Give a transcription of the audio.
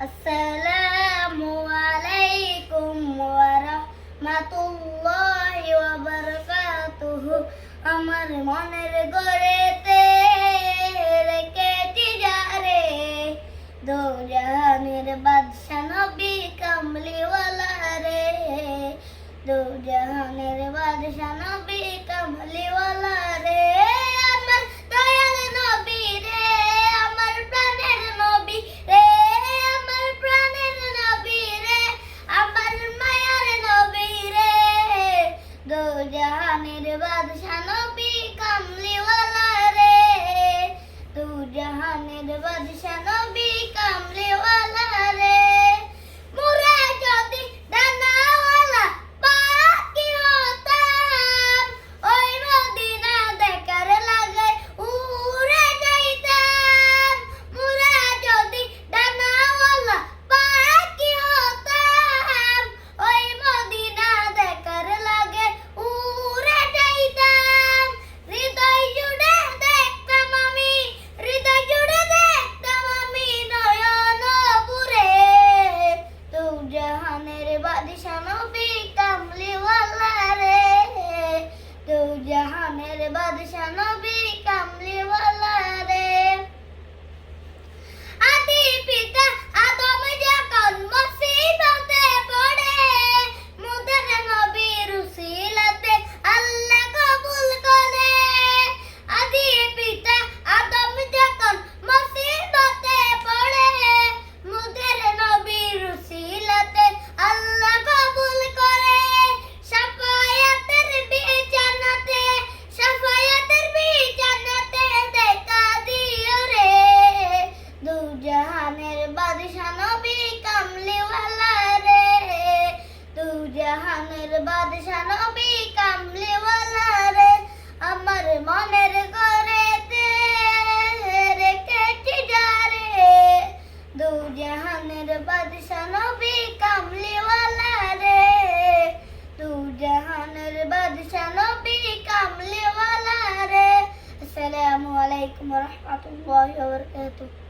আসসালামু আলাইকুম ওয়া রাহমাতুল্লাহি ওয়া বারাকাতুহু। আমার মনের ঘরেতে রেখেছি যারে, দো জাহানের বাদশা নবী কামলিওয়ালা রে, দো জাহানের বাদশা নবী কামলিওয়ালা রে। আমার দয়াল নবী রে, আমার প্রাণের নবী রে, আমার প্রাণের নবী রে, আমার মায়ার নবী রে, দো জাহানের বাদশা নবী কামলিওয়ালা রে, দো জাহানের বাদশা নবী কামলিওয়ালা রে। মোরা যদি ডানাওয়ালা পাখি হতাম, ওই মদিনা দেখার লাগে উড়ে যাইতাম। মোরা যদি ডানাওয়ালা পাখি হতাম, ওই মদিনা দেখার লাগে উড়ে যাইতাম। হৃদয় জুড়ে দেখতাম আমি, হৃদয় জুড়ে দেখতাম আমি নয়ন পুরে, দো জাহানের বাদশা নবী কামলিওয়ালা রে, দো জাহানের বাদশা নবী কামলিওয়ালা রে। আদি পিতা আদম যখন মুসিবতে পড়ে, মুদের নবীর উসিলাতে আল্লাহ কবুল করে। আদি পিতা আদম যখন মুসিবতে পড়ে, মুদের নবীর উসিলাতে আল্লাহ কবুল করে। শাফায়াতের বিছানাতে, শাফায়াতের বিছানাতে দেখা দিও রে, দো জাহানের বাদশা নবী কামলিওয়ালা রে, দো জাহানের বাদশা নবী কামলিওয়ালা রে। আমার মনের ঘরেতে রেখেছি যারে, দো জাহানের বাদশা নবী কামলিওয়ালা রে, দো জাহানের বাদশা নবী কামলিওয়ালা রে। আসসালামু আলাইকুম ওয়া রাহমাতুল্লাহি ওয়া বারাকাতুহু।